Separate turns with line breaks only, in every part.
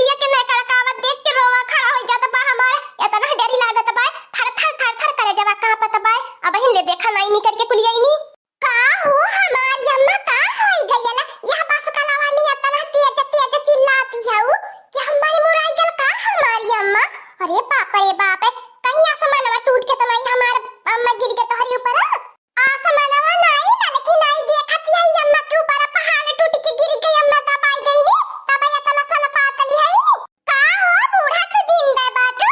कुलिया के मैं कड़कावत देख के रोवा खड़ा हो जाता बा हमारे इतना डरी लागत बा थर थर थर थर करे जवा कहां पता बा अब हिन ले देखा नहीं निकल के कुलिया ही नहीं का हो हमारी अम्मा का होई गयला यह बस कलावानी इतना तेज तेज चिल्लाती है कि हमारी मुराई गल का हमारी अम्मा अरे बाप कहीं आसमानवा टूट के तो नहीं हमार अम्मा गिर के तोहरी ऊपर आसमानवा नहीं लेकिन नहीं देखत है अम्मा के ऊपर पहाड़ टूट के गिर गई अम्मा तब आई गई नी तब ये तला सल पातली है का हो बूढ़ा तू जिंदा बाटू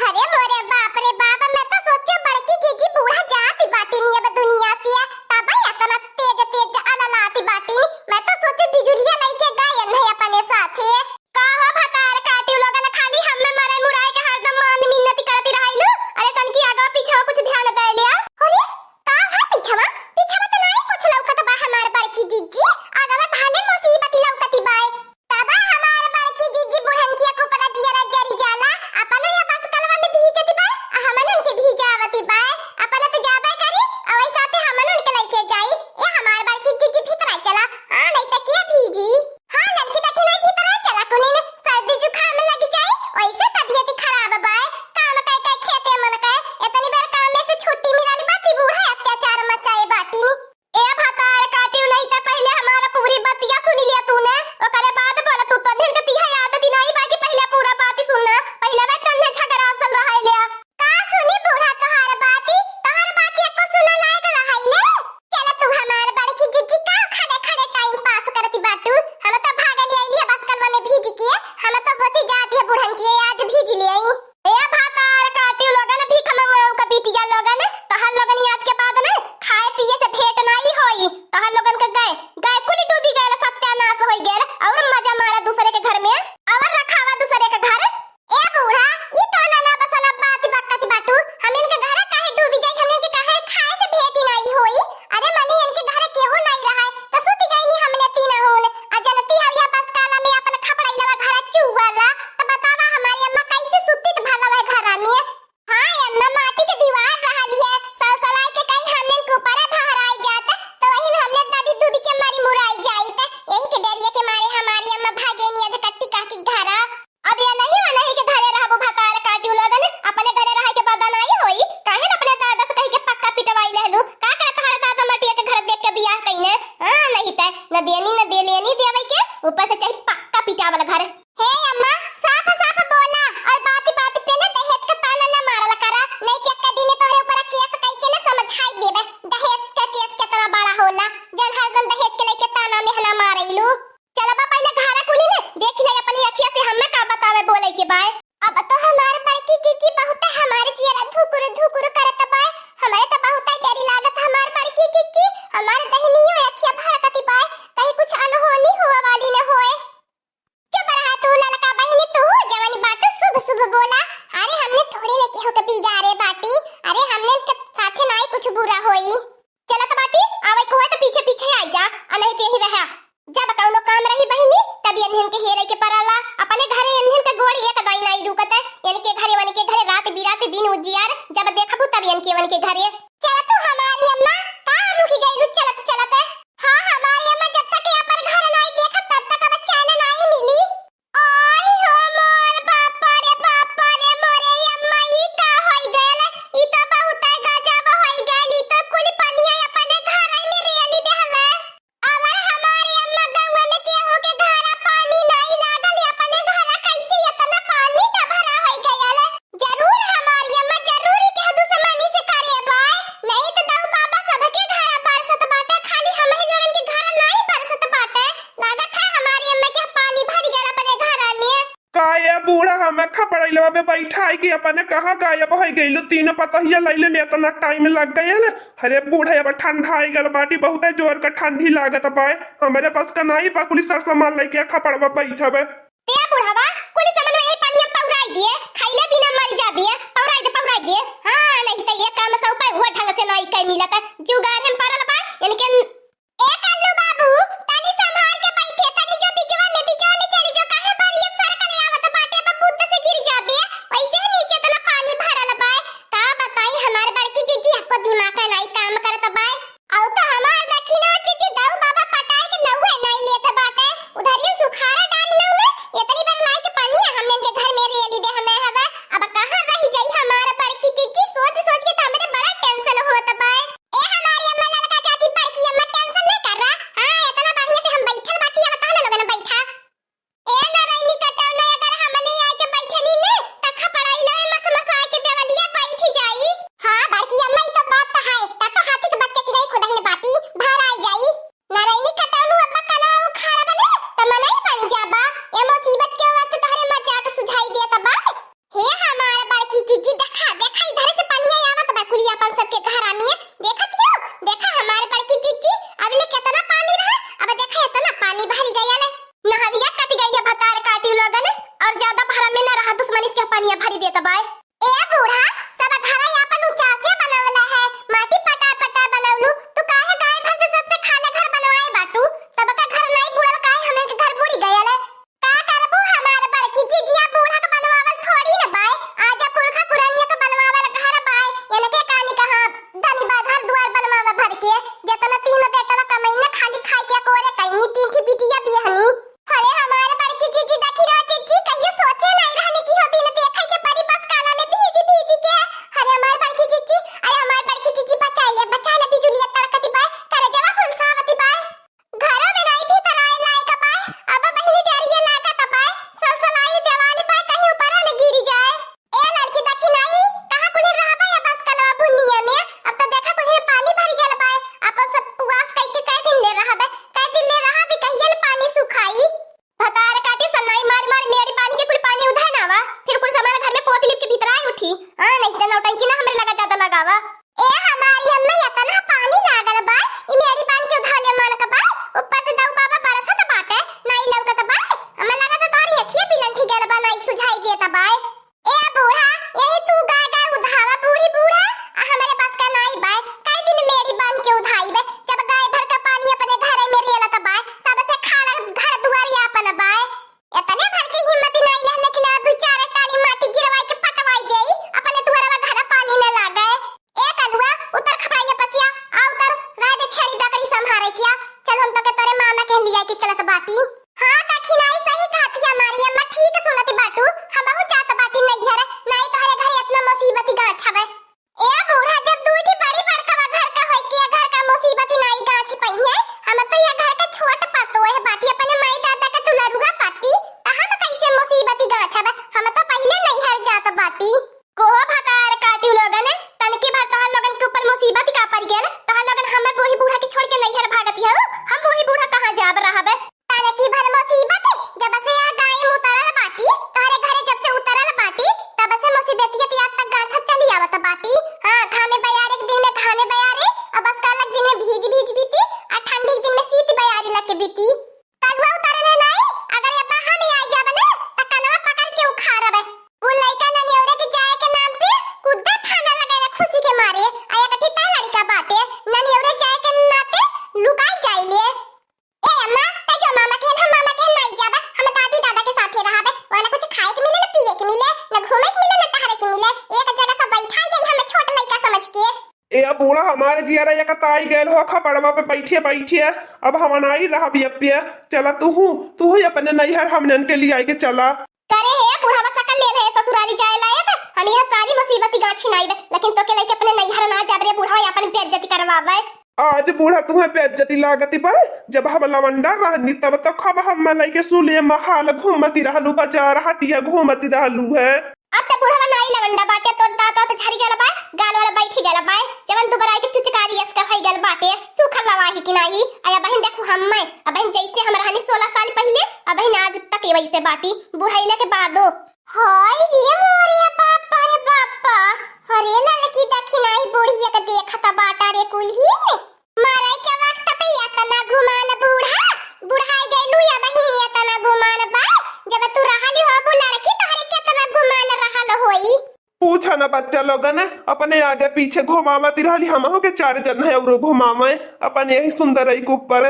अरे मोरे बाप रे बाप मैं तो सोचे बड़की जीजी बूढ़ा जाती बाटी नी अब दुनिया से तब ये तला तेज तेज अललाती बाटी मैं तो सोचे बिजुलिया लेके गायन है अपने साथे का हो भतार काटी लोगन खाली हमें मारे मुराई के हरदम मान मिन्नती करती रहिलू अरे तन की आगा पीछे कुछ ध्यान दे लिया अरे का है पीछवा तो नहीं कुछ लौकत बा हमार बड़की जीजी आगा में भाले मुसीबत लौकती बाय तब हमार बड़की जीजी बुढ़ंचिया को पड़ा दिया जरी जाला अपन या बस कलवा में भीजती बा हमन उनके भीजावती बा अपन तो जाबे करी और साथे हमन उनके लेके जाई ए हमार बड़की जीजी भीतर चला हां नहीं त के भीजी हां लड़की तक नहीं भीतर चला कुली ने सर्दी जुकाम लग जाए वैसे तबीयत खराब बा काम कह खेते मन कह इतनी बार काम में से छुट्टी मिलल बाती बूढ़ा अत्याचार मचाए बाटी नी ए भतार काटी नहीं त पहले हमारा पूरी बतिया सुन लिया तूने ओकरे बाद बोला तू तो ढेर कती है याद दी नहीं बाकी पहले पूरा बात सुनना पहले वे तन्ने झगड़ा असल रहा लिया का सुनी बूढ़ा तोहार बाती एको सुना लायक रहा ले चला तू हमार बड़की जीजी का खड़े खड़े टाइम पास करती बाटू हम तो भागल आईली बस कलवा में भीज के हम तो सोची जाती है बुढ़ंती आज भीज ले आई ए भतार काटी लोगन भीख मंगाऊ का बिटिया लोगन तहर लोगन आज के बाद में खाए पिए से भेंट नहीं होई तहर लोगन के गाय कुली डूबी गए सत्यानाश होई गेल और मजा मारा दूसरे के घर में और रखावा दूसरे के घर ए बूढ़ा ई तो ना बसला बात बकती बाटू हम इनके घर काहे डूबी जाई हम इनके काहे खाए से भेंट नहीं होई अरे मनी इनके घर केहू नहीं रहा तो सुती गई नी हमने तीन होल अजनती हविया बस काला में अपन खपड़ाई लवा घर चुवाला तो बतावा हमारी अम्मा कैसे सुती त भला है घर में हां अम्मा माटी के दीवार रहली है सलसलाई के कहीं हमने के ऊपर बाहर आई जाता तो वही में हमने दबी दुबी के मारी मुराई जाई त यही के डरिए के मारे हमारी अम्मा भागे नी अज कट्टी काकी घर अब ये नहीं के घरे रहबो भतार काटी लगन अपने घरे रह के बदन आई होई काहे अपने दादा से कह के पक्का पिटवाई लेलू का करत हर दादा मटिया के घर देख के बियाह कइने हां नहीं त न देनी न दे लेनी देवई के ऊपर से चाहिए पक्का पिटा वाला घर हे अम्मा साफ साफ बोला और बात पे न दहेज का ताना न मारला करा नहीं कि एक दिन तोरे ऊपर केस कई के न समझाई देबे दहेज का केस कितना बड़ा होला जन हरदम दहेज के लेके ताना में हना मारैलू चला बा पहले घरा कुली ने देख ले अपनी अखिया से हमें का बतावे बोले के बाय अब तो हमार बड़की जीजी बहुत हमारे चेहरा धुकुर करत बाय हमारे तो बहुत डरी लागत हमार बड़की जीजी हमार दहनियो अखिया भड़कती बाय कहीं कुछ अनहोनी हुआ वाली न होए चुप रहा तू ललका बहनी तू जवानी बात शुभ बोला अरे हमने थोड़ी न केहू के बिगाड़े बाटी अरे हमने साथे नहीं कुछ बुरा होई चला त बाटी आवे को तो पीछे आ जा आ नहीं ते ही रहा जब कौनो काम रही बहिनी तब इन्हन के हेरे के पराला अपने घरे इन्हन के गोड़ी एक दाई नहीं रुकत इनके घरे वन के घरे रात बिरात दिन उजियार जब देखबू तब इनके वन के घरे चल तू हमारी अम्मा का रुकी गई चलत हां हमारी अम्मा जब तक यहाँ पर घर नहीं देखत तब तक अब चैन नहीं मिली ओए हो मोर बापा रे मोरे अम्मा ई का होई गल ई तो बहुत गजब होई गल ई तो कुल पनिया अपने घर में रेली देहले अगर हमारी अम्मा गंगा में केहू के घर पानी नहीं लागल अपने घर कैसे इतना पानी का भरा होई गयल जरूर हमारी अम्मा जरूर के दुश्मनी से करे बाय नहीं तो दाऊ बाबा सबके घर बरसत बाटे खाली हम ही लोगन के घर नहीं बरसत बाटे लागत है हमारी अम्मा के पानी भर गया अपने घर में
काया बूढ़ा हमें खपड़ैलवा में बैठाई के अपने कहां गायब हो गइलु तीनों पतहिया लैले में इतना टाइम लग गयल अरे बूढ़ा अब ठंडा आई गल बाटी बहुत जोर का ठंडी लागत बाय हमारे पास का नहीं बा कुली सर सामान लेके खपड़वा बैठबे
ते बुढ़ावा कुली सामान में पानी पौराई दिए खाइले बिना मर जाबे पौराई दे हां नहीं त ये काम सब पे हुआ ढंग से नहीं कई मिलत जुगाड़ हम परल बा इनके ए कल्लू बाबू तनी संभाल के बैठे तनी जो बिचवा में चली जो काहे बारी अब सर कले आवत बाटे बबूत से गिर जाबे वैसे नीचे तना पानी भरल बा का बताई हमार बड़की जीजी आपको दिमाग का नहीं काम करत बा औ तो हमार दखिना जीजी दाऊ बाबा पटाई के नहुए नहीं लेत बाटे उधर ये सुखारा डाल नहुए पानी भरी देता बाय। ए बूढ़ा सब घर अपन ऊंचा से बनावला है, माटी पटा पटा बनावलू, तू काहे गाय भर से सबसे खाले घर बनवाए बाटू, तब का घर नहीं बुढ़ल काहे हमें के घर बुढ़ी गयल है। का करबू हमार बड़की जीजिया बूढ़ा का बनवावल थोड़ी न बाय, आजा पुरखा पुरानिया का बनवावल घर बाय, इनके कानी कहां दनी बा घर द्वार बनवावा भर के, जतना तीन बेटा कमाईने खाली खाई के कोरे कहीं तीन की बिटिया बिहनी। अरे हमारे बड़की जीजी दखिना जीजी कहियो सोचे नहीं रहने की होती न देखै के परी बस काला में भीजी भीजी के। अरे हमारे बड़की जीजी, अरे हमारे बड़की जीजी बचाइए बिजुलिया तड़कती बाय, करे जवा फुलसावती बाय, घरों में नहीं भी तराए लाए का बाय, अब बहिनी डरिए लागत बाय, सलसलाई देवाली बाय कहीं ऊपर न गिरी जाए। ए लड़की दखिना ही कहां कुनी रहबा या बस कलवा बुनिया में, अब तो देखा कुनी पानी भरी गेल बाय, अपन सब पुआस कई के कई दिन ले रहबे, कई दिन ले रहा भी कहियल पानी सुखाई। भतार काटी सन्नाई मार मार मेरी पानी के कुल पानी उधार ना आवा, फिर कुल हमारे घर में पोतली के भीतर आई उठी। हां नहीं तो नौटंकी ना हमरे लगा ज्यादा लगावा। ए हमारी अम्मा इतना पानी लागल बा, ई मेरी पानी के उधार ले मान का बा, ऊपर से दऊ बाबा बरसत बाटे, नहीं लौकत बा, हमें लगा तो तोरी अखिए बिलन ठीक गल बा, नहीं सुझाई देता बा। ए बूढ़ा यही तू गाड़ा उधावा बूढ़ी बूढ़ा, हमारे पास का नहीं बा, कई दिन मेरी बन के उधाई बे, जब गाय भर का पानी अपने घर में रेला त बा, तब से खाला घर दुआरिया अपन बा। इतने भर की हिम्मत नहीं है लेकिन दो चार टाली माटी गिरवाई के पटवाई गई, अपने दुआरवा घर पानी न लागे। ए कलुआ उतर खपड़ाइया पसिया, आ उतर रह दे छेड़ी बकरी संभारे किया, चल हम तो के तोरे मामा के लिया के चलत बाटी। हां दखिनाई सही कहती हमारी अम्मा, ठीक सुनत बाटू, हम बहु जात बाटी नहीं घर, नहीं तोहरे घर इतना मुसीबत गाछ हवे। ए बूढ़ा जब दूठी बड़ी बड़का घर का होई के घर का मुसीबत नहीं गाछ पई है, हम तो ये घर का छोट पातो है बाटी, अपने माई दादा का तुलरुगा पाटी, हम कैसे मुसीबत गाछ हवे, हम तो पहले नहीं हर जात बाटी। कोहो भतार काटी लोगन तनकी भर तोहर लोगन के ऊपर मुसीबत का पड़ गेल, तोहर लोगन हमें बूढ़ी बूढ़ा के छोड़ के नहीं हर भागती हो, हम बूढ़ी बूढ़ा कहां जाब रहबे। तनकी भर मुसीबत जब से यह गाय उतरल बाटी, तोहरे घरे जब से उतरल बाटी, तब से मुसीबतियत याद तक गाछ चली आवत बाटी। हां घामे बयार एक दिन में घामे बयारे, अब बस अलग दिन में भीज भीज बीती, और ठंडी दिन में शीत बयारी लग के बीती। कलवा उतरले नहीं, अगर ये बाहर में आ जाबे ना त कनवा पकड़ के उखाड़बे, उ लइका न नेवरे के जाए के नाम पे कुद्दा खाना लगाए खुशी के मारे, आया कठी ता लड़का बाटे न नेवरे जाए के नाते लुकाई जाइले। ए अम्मा ते जो मामा के नहीं जाबे, हम दादी दादा के साथे रहबे, वना कुछ खाए के मिले न पिए के मिले न घूमे के मिले न टहरे के मिले, एक जगह सब बैठाई गई हमें छोट लइका समझ के।
ए बूढ़ा हमारे जियारा या कताई गेल हो खपड़वा पे बैठे बैठे, अब हम नहीं रहा बियप्पे, चला तू ही अपने नैहर हमनन के लिए आई के चला।
करे है बूढ़ा बस सकल ले रहे ससुराली जाए लायक, हम यह सारी मुसीबत गाछी नाई बे, लेकिन तो के लेके अपने नैहर ना जाबरे बूढ़ा अपन बेइज्जती करवावे।
आज बूढ़ा तुम्हें बेइज्जती लागती बा, जब हम लवंडा रहनी तब तो खब हम मलाई के सुले महल घूमती रहलू, बाजार हटिया घूमती रहलू है।
अब तो बूढ़ा नाई लवंडा बाटे, तो दांत तो झड़ी गेल बा, गाल वाला बैठी गेल बा, जवन दुबरा के चुचकारी इसका भई गेल बाटे, सुखल लवाही कि नाही। आया बहन देखो हम मैं अब बहन जैसे हम रहनी 16 साल पहले, अब बहन आज तक वैसे बाटी बुढ़ाइले के बादो। हाय रे मोरे बापा रे बापा, अरे लड़की देखी नहीं बुढ़िया के देखता बाटा रे कुलही मारे के वक्त पे इतना घुमान बूढ़ा बुढ़ाई गइलू या बहन इतना घुमान बा, जब तू रहली हो बु लड़की तोहरे कितना घुमान रहल होई।
पूछा ना बच्चा लोगन अपने आगे पीछे घुमावती रहली, हमहु के 4 जन है और घुमावे अपन यही सुंदर के ऊपर।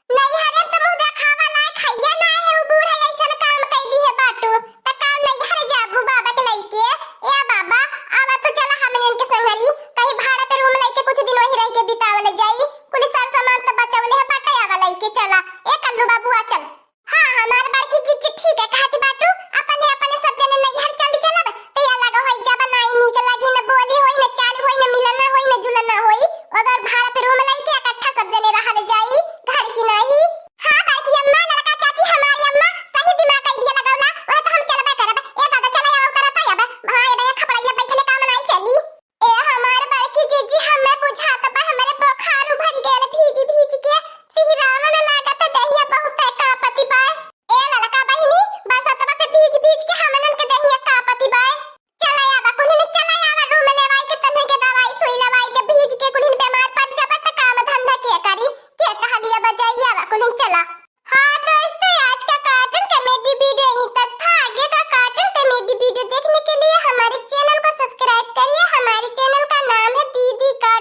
नहीं हरे त मुंह देखावा लायक खैया ना है, उ बूढ़ा ऐसन काम कई दी है बाटू, त काम नहीं हर जाबू बाबा के लइके। ए बाबा आवा तो चला हमन के संगरी कहीं भाड़ा पे रूम लइके कुछ दिन वही रह के बितावल जाई, कुल सार सामान त बचावले है बाटा आवा लइके चला। ए कल्लू बाबू आ चल। हां हमार बड़की जीजी ठीक है कहती बाटू, अपने अपने सब जने नहीं हर चल चलब त या लगा होई जब नाई निक लगी न बोली होई न चाल होई न मिलन होई न जुलन ना होई, अगर भाड़ा पे रूम लइके इकट्ठा सब जने रहल जाई घर की नहीं। हां बाकी अम्मा लड़का चाची हमारी अम्मा सही दिमाग आइडिया लगावला, और तो हम चलबे करब। ए दादा चला आओ उतरता याबे भाई बे खपड़ाइया बैठले काम नहीं चली। ए हमार बड़की जीजी हमें बुझात बा हमरे बुखार भर गेल भीज भीज के, सिहरावन लागत दहिया बहुत कापति बा। ए लड़का बहिनी बरसात से भीज भीज के हमनन के दहिया कापति बा, चला आवा कुलिन चला आवा रूम लेवाई के तने के दवाई सुई लवाई के भीज के कुलिन बीमार पड़ जाबे त काम धंधा के करी के कहलिया बजाई आवा कुलिन चला। हां दोस्तों आज का कार्टून कॉमेडी वीडियो यहीं तक था, आगे का कार्टून कॉमेडी वीडियो देखने के लिए चैनल का नाम है दीदी का